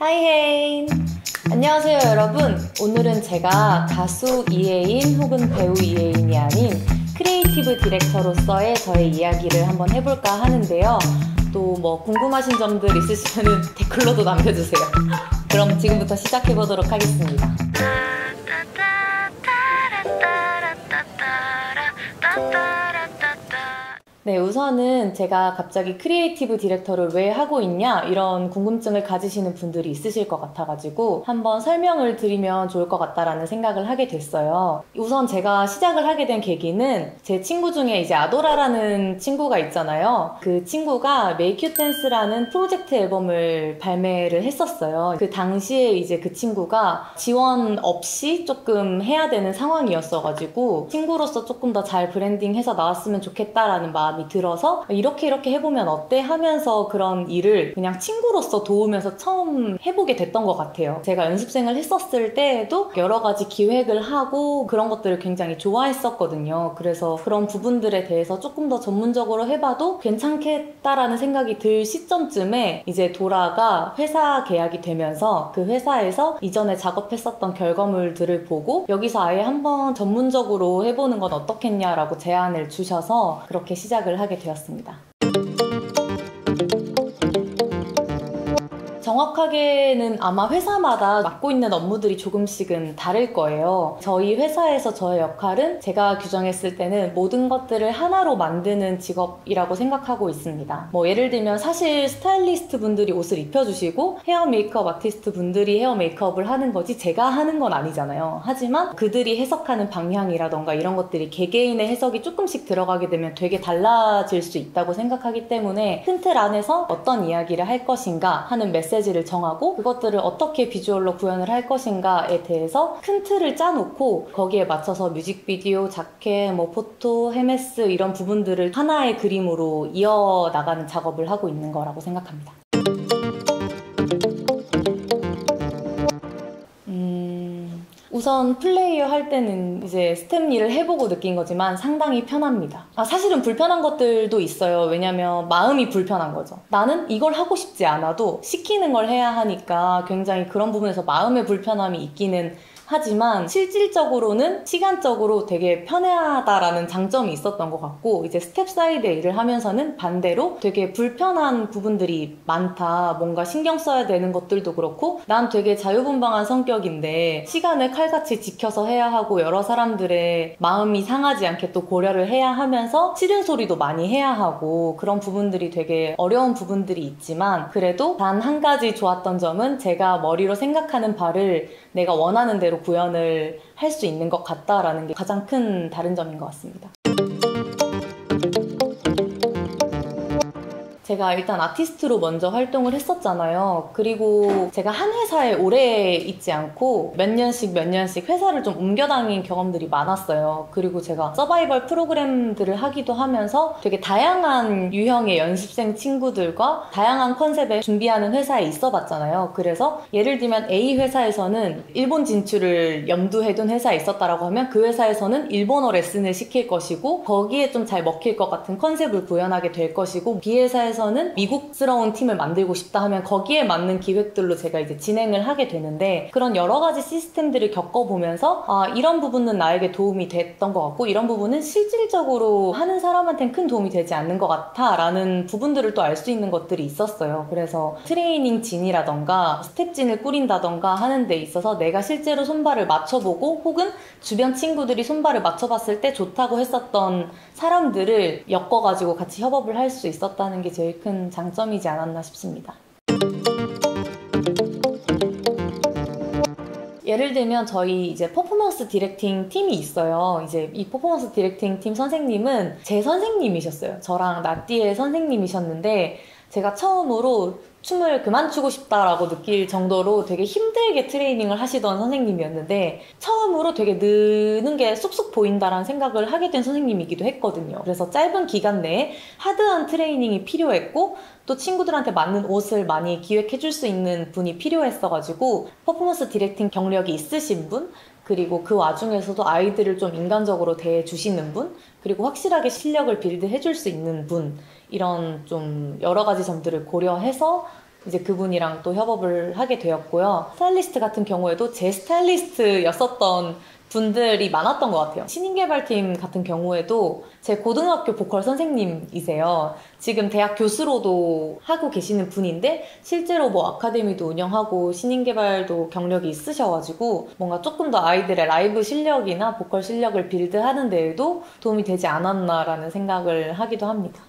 하이헤인! 안녕하세요 여러분. 오늘은 제가 가수 이혜인 혹은 배우 이혜인이 아닌 크리에이티브 디렉터로서의 저의 이야기를 한번 해볼까 하는데요. 또 뭐 궁금하신 점들 있으시면 댓글로도 남겨주세요. 그럼 지금부터 시작해보도록 하겠습니다. 네, 우선은 제가 갑자기 크리에이티브 디렉터를 왜 하고 있냐 이런 궁금증을 가지시는 분들이 있으실 것 같아가지고 한번 설명을 드리면 좋을 것 같다라는 생각을 하게 됐어요. 우선 제가 시작을 하게 된 계기는 제 친구 중에 이제 아도라라는 친구가 있잖아요. 그 친구가 Make You Dance라는 프로젝트 앨범을 발매를 했었어요. 그 당시에 이제 그 친구가 지원 없이 조금 해야 되는 상황이었어가지고 친구로서 조금 더 잘 브랜딩해서 나왔으면 좋겠다라는 마음이 들어서 이렇게 해보면 어때 하면서 그런 일을 그냥 친구로서 도우면서 처음 해보게 됐던 것 같아요. 제가 연습생을 했었을 때에도 여러 가지 기획을 하고 그런 것들을 굉장히 좋아했었거든요. 그래서 그런 부분들에 대해서 조금 더 전문적으로 해봐도 괜찮겠다라는 생각이 들 시점쯤에 이제 도라가 회사 계약이 되면서 그 회사에서 이전에 작업했었던 결과물들을 보고 여기서 아예 한번 전문적으로 해보는 건 어떻겠냐라고 제안을 주셔서 그렇게 시작을 하게 되었습니다. 정확하게는 아마 회사마다 맡고 있는 업무들이 조금씩은 다를 거예요. 저희 회사에서 저의 역할은 제가 규정했을 때는 모든 것들을 하나로 만드는 직업이라고 생각하고 있습니다. 뭐 예를 들면 사실 스타일리스트 분들이 옷을 입혀주시고 헤어 메이크업 아티스트 분들이 헤어 메이크업을 하는 거지 제가 하는 건 아니잖아요. 하지만 그들이 해석하는 방향이라던가 이런 것들이 개개인의 해석이 조금씩 들어가게 되면 되게 달라질 수 있다고 생각하기 때문에 큰 틀 안에서 어떤 이야기를 할 것인가 하는 메시지를 정하고 그것들을 어떻게 비주얼로 구현을 할 것인가에 대해서 큰 틀을 짜놓고 거기에 맞춰서 뮤직비디오, 자켓, 뭐 포토, 헤메스 이런 부분들을 하나의 그림으로 이어나가는 작업을 하고 있는 거라고 생각합니다. 우선 플레이어 할 때는 이제 스텝 일을 해보고 느낀 거지만 상당히 편합니다. 사실은 불편한 것들도 있어요. 왜냐면 마음이 불편한 거죠. 나는 이걸 하고 싶지 않아도 시키는 걸 해야 하니까 굉장히 그런 부분에서 마음의 불편함이 있기는 하지만 실질적으로는 시간적으로 되게 편하다라는 장점이 있었던 것 같고 이제 스텝 사이드 일을 하면서는 반대로 되게 불편한 부분들이 많다. 뭔가 신경 써야 되는 것들도 그렇고 난 되게 자유분방한 성격인데 시간을 칼같이 지켜서 해야 하고 여러 사람들의 마음이 상하지 않게 또 고려를 해야 하면서 싫은 소리도 많이 해야 하고 그런 부분들이 되게 어려운 부분들이 있지만 그래도 단 한 가지 좋았던 점은 제가 머리로 생각하는 바를 내가 원하는 대로 구현을 할 수 있는 것 같다라는 게 가장 큰 다른 점인 것 같습니다. 제가 일단 아티스트로 먼저 활동을 했었잖아요. 그리고 제가 한 회사에 오래 있지 않고 몇 년씩 회사를 좀 옮겨 다닌 경험들이 많았어요. 그리고 제가 서바이벌 프로그램들을 하기도 하면서 되게 다양한 유형의 연습생 친구들과 다양한 컨셉을 준비하는 회사에 있어 봤잖아요. 그래서 예를 들면 A 회사에서는 일본 진출을 염두에 둔 회사에 있었다라고 하면 그 회사에서는 일본어 레슨을 시킬 것이고 거기에 좀 잘 먹힐 것 같은 컨셉을 구현하게 될 것이고 B 회사에서는 미국스러운 팀을 만들고 싶다 하면 거기에 맞는 기획들로 제가 이제 진행을 하게 되는데 그런 여러 가지 시스템들을 겪어보면서 이런 부분은 나에게 도움이 됐던 것 같고 이런 부분은 실질적으로 하는 사람한테는 큰 도움이 되지 않는 것 같아 라는 부분들을 또 알 수 있는 것들이 있었어요. 그래서 트레이닝 진이라던가 스텝진을 꾸린다던가 하는 데 있어서 내가 실제로 손발을 맞춰보고 혹은 주변 친구들이 손발을 맞춰봤을 때 좋다고 했었던 사람들을 엮어가지고 같이 협업을 할 수 있었다는 게 제일 큰 장점이지 않았나 싶습니다. 예를 들면 저희 이제 퍼포먼스 디렉팅 팀이 있어요. 이제 이 퍼포먼스 디렉팅 팀 선생님은 제 선생님이셨어요. 저랑 나띠의 선생님이셨는데 제가 처음으로 춤을 그만추고 싶다라고 느낄 정도로 되게 힘들게 트레이닝을 하시던 선생님이었는데 처음으로 되게 느는 게 쑥쑥 보인다라는 생각을 하게 된 선생님이기도 했거든요. 그래서 짧은 기간 내에 하드한 트레이닝이 필요했고 또 친구들한테 맞는 옷을 많이 기획해 줄 수 있는 분이 필요했어가지고 퍼포먼스 디렉팅 경력이 있으신 분 그리고 그 와중에서도 아이들을 좀 인간적으로 대해주시는 분 그리고 확실하게 실력을 빌드해 줄 수 있는 분 이런 좀 여러 가지 점들을 고려해서 이제 그분이랑 또 협업을 하게 되었고요. 스타일리스트 같은 경우에도 제 스타일리스트였었던 분들이 많았던 것 같아요. 신인개발팀 같은 경우에도 제 고등학교 보컬 선생님이세요. 지금 대학 교수로도 하고 계시는 분인데 실제로 뭐 아카데미도 운영하고 신인개발도 경력이 있으셔가지고 뭔가 조금 더 아이들의 라이브 실력이나 보컬 실력을 빌드하는 데에도 도움이 되지 않았나라는 생각을 하기도 합니다.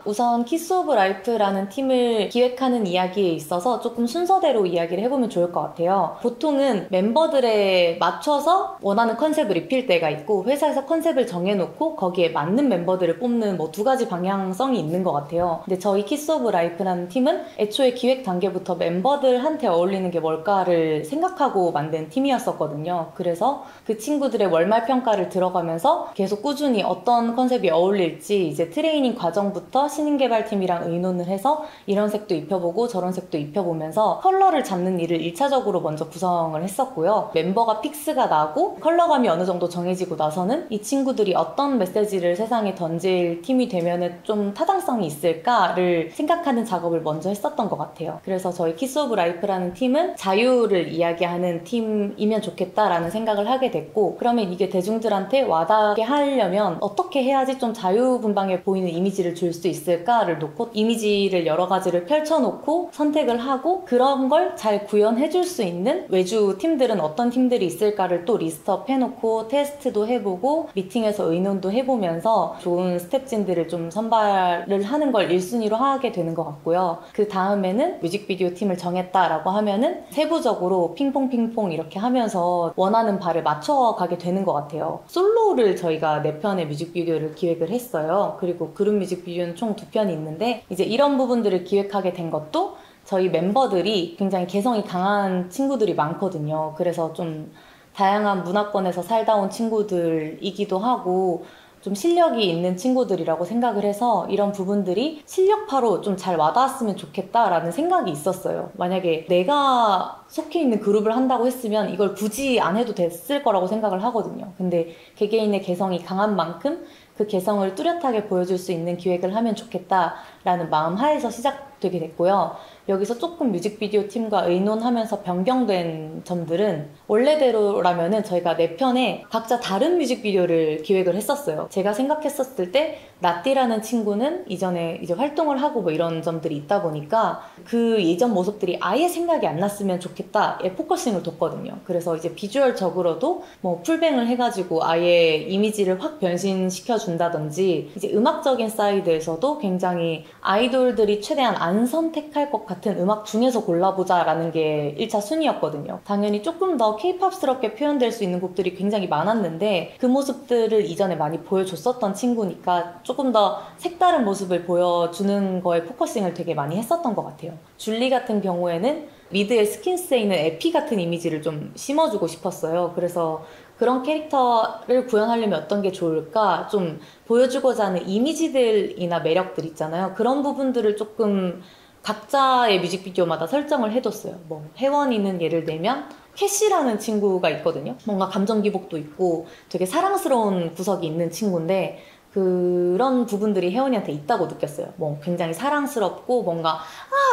우선 키스 오브 라이프라는 팀을 기획하는 이야기에 있어서 조금 순서대로 이야기를 해보면 좋을 것 같아요. 보통은 멤버들에 맞춰서 원하는 컨셉을 입힐 때가 있고 회사에서 컨셉을 정해놓고 거기에 맞는 멤버들을 뽑는 뭐 두 가지 방향성이 있는 것 같아요. 근데 저희 키스 오브 라이프라는 팀은 애초에 기획 단계부터 멤버들한테 어울리는 게 뭘까를 생각하고 만든 팀이었었거든요. 그래서 그 친구들의 월말 평가를 들어가면서 계속 꾸준히 어떤 컨셉이 어울릴지 이제 트레이닝 과정부터 신인개발팀이랑 의논을 해서 이런 색도 입혀보고 저런 색도 입혀보면서 컬러를 잡는 일을 1차적으로 먼저 구성을 했었고요. 멤버가 픽스가 나고 컬러감이 어느 정도 정해지고 나서는 이 친구들이 어떤 메시지를 세상에 던질 팀이 되면 좀 타당성이 있을까를 생각하는 작업을 먼저 했었던 것 같아요. 그래서 저희 키스 오브 라이프라는 팀은 자유를 이야기하는 팀이면 좋겠다라는 생각을 하게 됐고, 그러면 이게 대중들한테 와닿게 하려면 어떻게 해야지 좀 자유분방해 보이는 이미지를 줄 수 있을까를 놓고 이미지를 여러 가지를 펼쳐놓고 선택을 하고 그런 걸 잘 구현해줄 수 있는 외주 팀들은 어떤 팀들이 있을까를 또 리스트업 해놓고 테스트도 해보고 미팅에서 의논도 해보면서 좋은 스텝진들을 좀 선발을 하는 걸 1순위로 하게 되는 것 같고요. 그 다음에는 뮤직비디오 팀을 정했다라고 하면은 세부적으로 핑퐁 이렇게 하면서 원하는 바를 맞춰가게 되는 것 같아요. 솔로를 저희가 4편의 뮤직비디오를 기획을 했어요. 그리고 그룹 뮤직비디오는 총 2편이 있는데 이제 이런 부분들을 기획하게 된 것도 저희 멤버들이 굉장히 개성이 강한 친구들이 많거든요. 그래서 좀 다양한 문화권에서 살다 온 친구들이기도 하고 좀 실력이 있는 친구들이라고 생각을 해서 이런 부분들이 실력파로 좀 잘 와닿았으면 좋겠다라는 생각이 있었어요. 만약에 내가 속해 있는 그룹을 한다고 했으면 이걸 굳이 안 해도 됐을 거라고 생각을 하거든요. 근데 개개인의 개성이 강한 만큼 그 개성을 뚜렷하게 보여줄 수 있는 기획을 하면 좋겠다라는 마음 하에서 시작되게 됐고요. 여기서 조금 뮤직비디오 팀과 의논하면서 변경된 점들은 원래대로라면은 저희가 4편에 각자 다른 뮤직비디오를 기획을 했었어요. 제가 생각했었을 때 나띠라는 친구는 이전에 이제 활동을 하고 뭐 이런 점들이 있다 보니까 그 예전 모습들이 아예 생각이 안 났으면 좋겠다에 포커싱을 뒀거든요. 그래서 이제 비주얼적으로도 뭐 풀뱅을 해가지고 아예 이미지를 확 변신시켜 준다든지 이제 음악적인 사이드에서도 굉장히 아이돌들이 최대한 안 선택할 것 같은 음악 중에서 골라보자 라는 게 1차 순위였거든요. 당연히 조금 더 케이팝스럽게 표현될 수 있는 곡들이 굉장히 많았는데 그 모습들을 이전에 많이 보여줬었던 친구니까 조금 더 색다른 모습을 보여주는 거에 포커싱을 되게 많이 했었던 것 같아요. 줄리 같은 경우에는 미드에 스킨스에 있는 에피 같은 이미지를 좀 심어주고 싶었어요. 그래서 그런 캐릭터를 구현하려면 어떤 게 좋을까 좀 보여주고자 하는 이미지들이나 매력들 있잖아요. 그런 부분들을 조금 각자의 뮤직비디오마다 설정을 해뒀어요. 뭐 혜원이는 예를 들면 캐시라는 친구가 있거든요. 뭔가 감정 기복도 있고 되게 사랑스러운 구석이 있는 친구인데 그런 부분들이 혜원이한테 있다고 느꼈어요. 뭐 굉장히 사랑스럽고 뭔가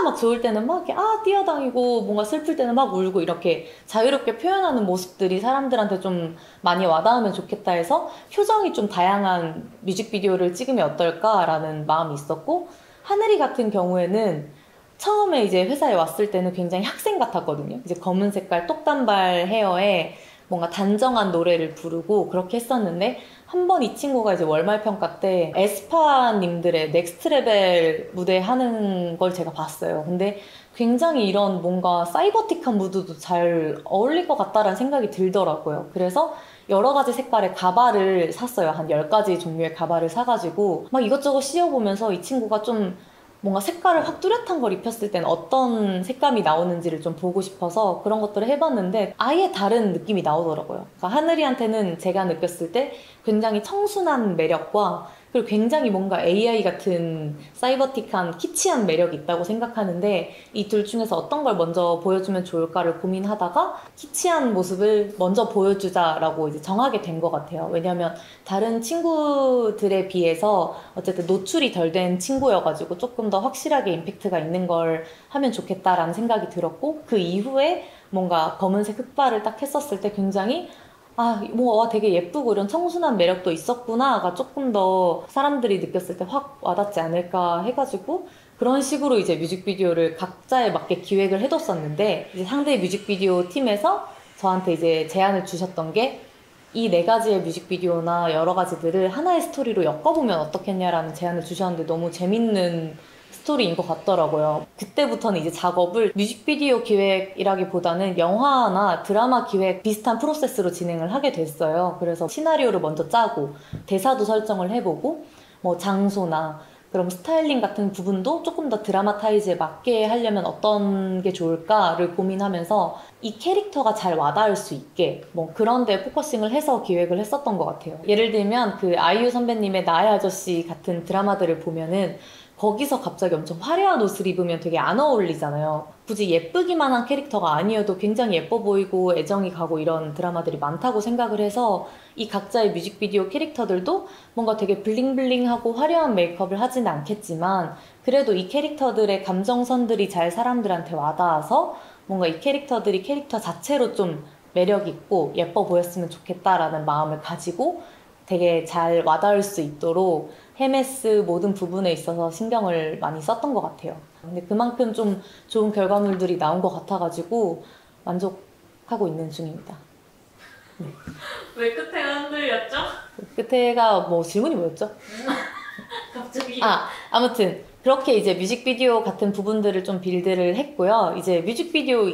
막 좋을 때는 막 이렇게 뛰어다니고 뭔가 슬플 때는 막 울고 이렇게 자유롭게 표현하는 모습들이 사람들한테 좀 많이 와닿으면 좋겠다 해서 표정이 좀 다양한 뮤직비디오를 찍으면 어떨까라는 마음이 있었고, 하늘이 같은 경우에는 처음에 이제 회사에 왔을 때는 굉장히 학생 같았거든요. 이제 검은 색깔 똑단발 헤어에 뭔가 단정한 노래를 부르고 그렇게 했었는데 한 번 이 친구가 이제 월말 평가 때 에스파님들의 넥스트 레벨 무대 하는 걸 제가 봤어요. 근데 굉장히 이런 뭔가 사이버틱한 무드도 잘 어울릴 것 같다라는 생각이 들더라고요. 그래서 여러 가지 색깔의 가발을 샀어요. 한 10가지 종류의 가발을 사가지고 막 이것저것 씌워보면서 이 친구가 좀 뭔가 색깔을 확 뚜렷한 걸 입혔을 때는 어떤 색감이 나오는지를 좀 보고 싶어서 그런 것들을 해봤는데 아예 다른 느낌이 나오더라고요. 그러니까 하늘이한테는 제가 느꼈을 때 굉장히 청순한 매력과 그리고 굉장히 뭔가 AI 같은 사이버틱한 키치한 매력이 있다고 생각하는데 이 둘 중에서 어떤 걸 먼저 보여주면 좋을까를 고민하다가 키치한 모습을 먼저 보여주자라고 이제 정하게 된 것 같아요. 왜냐면 다른 친구들에 비해서 어쨌든 노출이 덜 된 친구여가지고 조금 더 확실하게 임팩트가 있는 걸 하면 좋겠다라는 생각이 들었고 그 이후에 뭔가 검은색 흑발을 딱 했었을 때 굉장히 되게 예쁘고 이런 청순한 매력도 있었구나가 조금 더 사람들이 느꼈을 때 확 와닿지 않을까 해가지고 그런 식으로 이제 뮤직비디오를 각자에 맞게 기획을 해뒀었는데 이제 상대 뮤직비디오 팀에서 저한테 이제 제안을 주셨던 게 이 네 가지의 뮤직비디오나 여러 가지들을 하나의 스토리로 엮어보면 어떻겠냐라는 제안을 주셨는데 너무 재밌는 스토리인 것 같더라고요. 그때부터는 이제 작업을 뮤직비디오 기획이라기보다는 영화나 드라마 기획 비슷한 프로세스로 진행을 하게 됐어요. 그래서 시나리오를 먼저 짜고 대사도 설정을 해보고 뭐 장소나 그럼 스타일링 같은 부분도 조금 더 드라마타이즈에 맞게 하려면 어떤 게 좋을까를 고민하면서 이 캐릭터가 잘 와닿을 수 있게 뭐 그런 데 포커싱을 해서 기획을 했었던 것 같아요. 예를 들면 그 아이유 선배님의 나의 아저씨 같은 드라마들을 보면은 거기서 갑자기 엄청 화려한 옷을 입으면 되게 안 어울리잖아요. 굳이 예쁘기만 한 캐릭터가 아니어도 굉장히 예뻐 보이고 애정이 가고 이런 드라마들이 많다고 생각을 해서 이 각자의 뮤직비디오 캐릭터들도 뭔가 되게 블링블링하고 화려한 메이크업을 하지는 않겠지만 그래도 이 캐릭터들의 감정선들이 잘 사람들한테 와닿아서 뭔가 이 캐릭터들이 캐릭터 자체로 좀 매력 있고 예뻐 보였으면 좋겠다라는 마음을 가지고 되게 잘 와닿을 수 있도록 헤메스 모든 부분에 있어서 신경을 많이 썼던 것 같아요. 근데 그만큼 좀 좋은 결과물들이 나온 것 같아가지고 만족하고 있는 중입니다. 네. 왜 끝에가 흔들렸죠? 끝에가 뭐 질문이 뭐였죠? 갑자기. 아무튼 그렇게 이제 뮤직비디오 같은 부분들을 좀 빌드를 했고요. 이제 뮤직비디오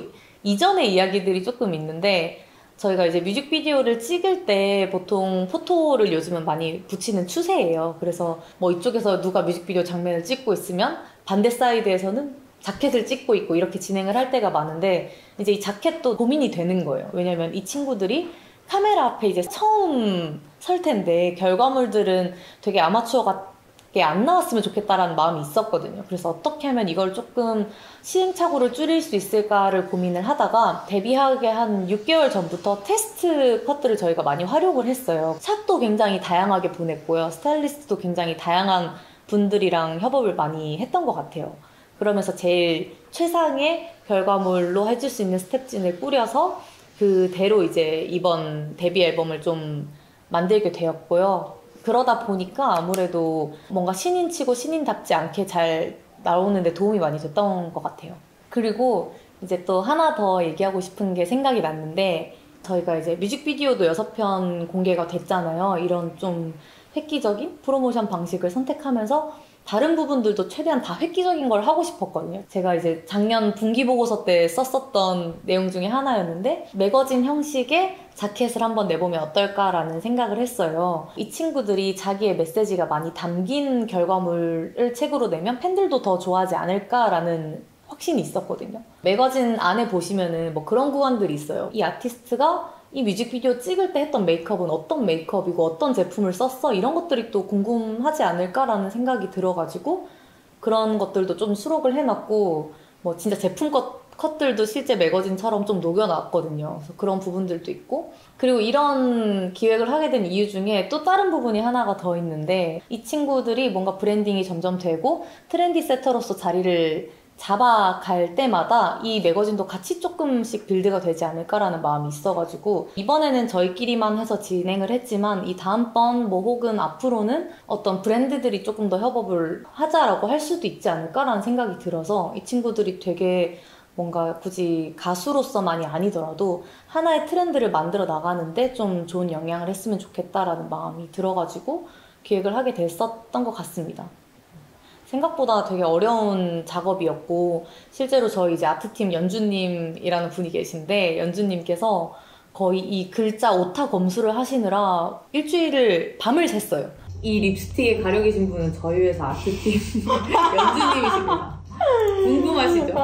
이전의 이야기들이 조금 있는데 저희가 이제 뮤직비디오를 찍을 때 보통 포토를 요즘은 많이 붙이는 추세예요. 그래서 뭐 이쪽에서 누가 뮤직비디오 장면을 찍고 있으면 반대 사이드에서는 자켓을 찍고 있고 이렇게 진행을 할 때가 많은데 이제 이 자켓도 고민이 되는 거예요. 왜냐면 이 친구들이 카메라 앞에 이제 처음 설 텐데 결과물들은 되게 아마추어 같게 안 나왔으면 좋겠다라는 마음이 있었거든요. 그래서 어떻게 하면 이걸 조금 시행착오를 줄일 수 있을까를 고민을 하다가 데뷔하기 한 6개월 전부터 테스트 컷들을 저희가 많이 활용을 했어요. 샷도 굉장히 다양하게 보냈고요. 스타일리스트도 굉장히 다양한 분들이랑 협업을 많이 했던 것 같아요. 그러면서 제일 최상의 결과물로 해줄 수 있는 스텝진을 꾸려서 그대로 이제 이번 데뷔 앨범을 좀 만들게 되었고요. 그러다 보니까 아무래도 뭔가 신인치고 신인답지 않게 잘 나오는데 도움이 많이 됐던 것 같아요. 그리고 이제 또 하나 더 얘기하고 싶은 게 생각이 났는데 저희가 이제 뮤직비디오도 6편 공개가 됐잖아요. 이런 좀 획기적인 프로모션 방식을 선택하면서 다른 부분들도 최대한 다 획기적인 걸 하고 싶었거든요. 제가 이제 작년 분기보고서 때 썼었던 내용 중에 하나였는데 매거진 형식의 자켓을 한번 내보면 어떨까라는 생각을 했어요. 이 친구들이 자기의 메시지가 많이 담긴 결과물을 책으로 내면 팬들도 더 좋아하지 않을까라는 확신이 있었거든요. 매거진 안에 보시면은 뭐 그런 구간들이 있어요. 이 아티스트가 이 뮤직비디오 찍을 때 했던 메이크업은 어떤 메이크업이고 어떤 제품을 썼어? 이런 것들이 또 궁금하지 않을까라는 생각이 들어가지고 그런 것들도 좀 수록을 해놨고 뭐 진짜 제품 컷들도 실제 매거진처럼 좀 녹여놨거든요. 그래서 그런 부분들도 있고 그리고 이런 기획을 하게 된 이유 중에 또 다른 부분이 하나가 더 있는데 이 친구들이 뭔가 브랜딩이 점점 되고 트렌디 세터로서 자리를 잡아갈 때마다 이 매거진도 같이 조금씩 빌드가 되지 않을까라는 마음이 있어가지고 이번에는 저희끼리만 해서 진행을 했지만 이 다음번 뭐 혹은 앞으로는 어떤 브랜드들이 조금 더 협업을 하자라고 할 수도 있지 않을까라는 생각이 들어서 이 친구들이 되게 뭔가 굳이 가수로서만이 아니더라도 하나의 트렌드를 만들어 나가는데 좀 좋은 영향을 했으면 좋겠다라는 마음이 들어가지고 기획을 하게 됐었던 것 같습니다. 생각보다 되게 어려운 작업이었고 실제로 저희 이제 아트팀 연주님이라는 분이 계신데 연주님께서 거의 이 글자 오타 검수를 하시느라 일주일을 밤을 샜어요. 이 립스틱에 가려 계신 분은 저희 회사 아트팀 연주님이십니다. 궁금하시죠?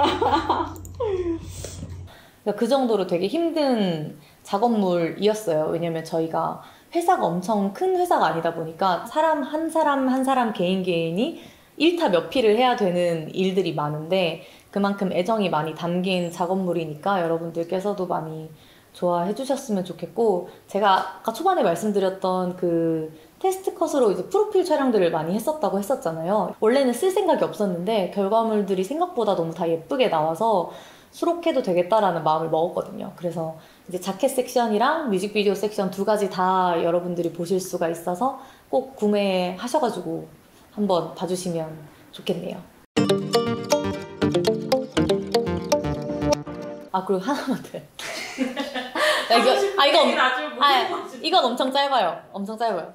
그 정도로 되게 힘든 작업물이었어요. 왜냐면 저희가 회사가 엄청 큰 회사가 아니다 보니까 사람 한 사람 한 사람 개인이 일타 몇 피를 해야 되는 일들이 많은데 그만큼 애정이 많이 담긴 작업물이니까 여러분들께서도 많이 좋아해 주셨으면 좋겠고, 제가 아까 초반에 말씀드렸던 그 테스트 컷으로 이제 프로필 촬영들을 많이 했었다고 했었잖아요. 원래는 쓸 생각이 없었는데 결과물들이 생각보다 너무 다 예쁘게 나와서 수록해도 되겠다라는 마음을 먹었거든요. 그래서 이제 자켓 섹션이랑 뮤직비디오 섹션 두 가지 다 여러분들이 보실 수가 있어서 꼭 구매하셔가지고 한번 봐주시면 좋겠네요. 아, 그리고 하나만 더. 이건 엄청 짧아요. 엄청 짧아요.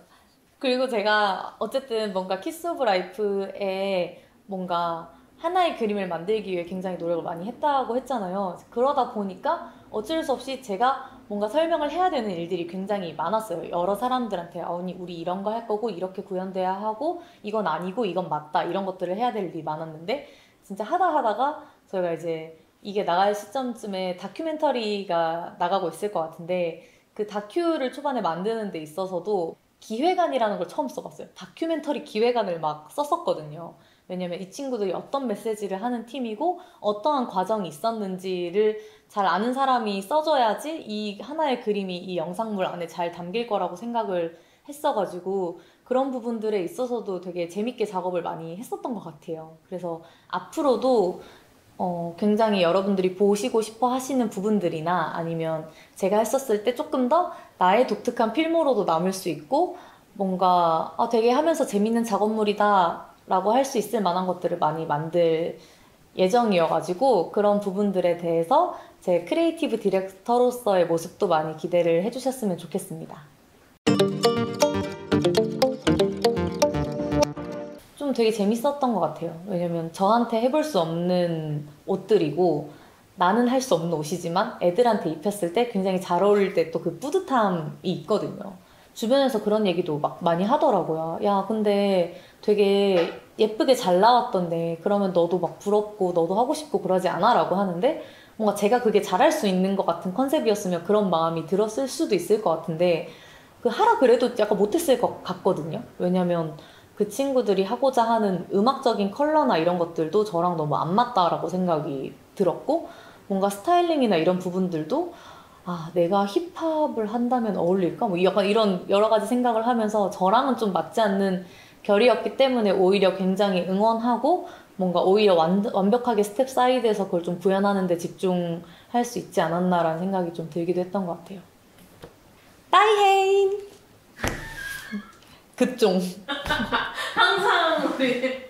그리고 제가 어쨌든 뭔가 키스 오브 라이프에 뭔가 하나의 그림을 만들기 위해 굉장히 노력을 많이 했다고 했잖아요. 그러다 보니까 어쩔 수 없이 제가 뭔가 설명을 해야 되는 일들이 굉장히 많았어요. 여러 사람들한테 언니 우리 이런 거 할 거고 이렇게 구현돼야 하고 이건 아니고 이건 맞다 이런 것들을 해야 될 일이 많았는데, 진짜 하다가 저희가 이제 이게 나갈 시점쯤에 다큐멘터리가 나가고 있을 것 같은데, 그 다큐를 초반에 만드는 데 있어서도 기획안이라는 걸 처음 써봤어요. 다큐멘터리 기획안을 막 썼었거든요. 왜냐면 이 친구들이 어떤 메시지를 하는 팀이고 어떠한 과정이 있었는지를 잘 아는 사람이 써줘야지 이 하나의 그림이 이 영상물 안에 잘 담길 거라고 생각을 했어가지고 그런 부분들에 있어서도 되게 재밌게 작업을 많이 했었던 것 같아요. 그래서 앞으로도 굉장히 여러분들이 보시고 싶어 하시는 부분들이나 아니면 제가 했었을 때 조금 더 나의 독특한 필모로도 남을 수 있고 뭔가 되게 하면서 재밌는 작업물이다 라고 할 수 있을 만한 것들을 많이 만들 예정이어가지고 그런 부분들에 대해서 제 크리에이티브 디렉터로서의 모습도 많이 기대를 해주셨으면 좋겠습니다. 좀 되게 재밌었던 것 같아요. 왜냐면 저한테 해볼 수 없는 옷들이고 나는 할 수 없는 옷이지만 애들한테 입혔을 때 굉장히 잘 어울릴 때 또 그 뿌듯함이 있거든요. 주변에서 그런 얘기도 막 많이 하더라고요. 야, 근데 되게 예쁘게 잘 나왔던데 그러면 너도 막 부럽고 너도 하고 싶고 그러지 않아? 라고 하는데 뭔가 제가 그게 잘할 수 있는 것 같은 컨셉이었으면 그런 마음이 들었을 수도 있을 것 같은데 그 하라 그래도 약간 못했을 것 같거든요. 왜냐면 그 친구들이 하고자 하는 음악적인 컬러나 이런 것들도 저랑 너무 안 맞다라고 생각이 들었고 뭔가 스타일링이나 이런 부분들도 내가 힙합을 한다면 어울릴까? 뭐 약간 이런 여러 가지 생각을 하면서 저랑은 좀 맞지 않는 결이었기 때문에 오히려 굉장히 응원하고 뭔가 오히려 완벽하게 스텝 사이드에서 그걸 좀 구현하는 데 집중할 수 있지 않았나라는 생각이 좀 들기도 했던 것 같아요. 따이헤인! 급종. 항상 우리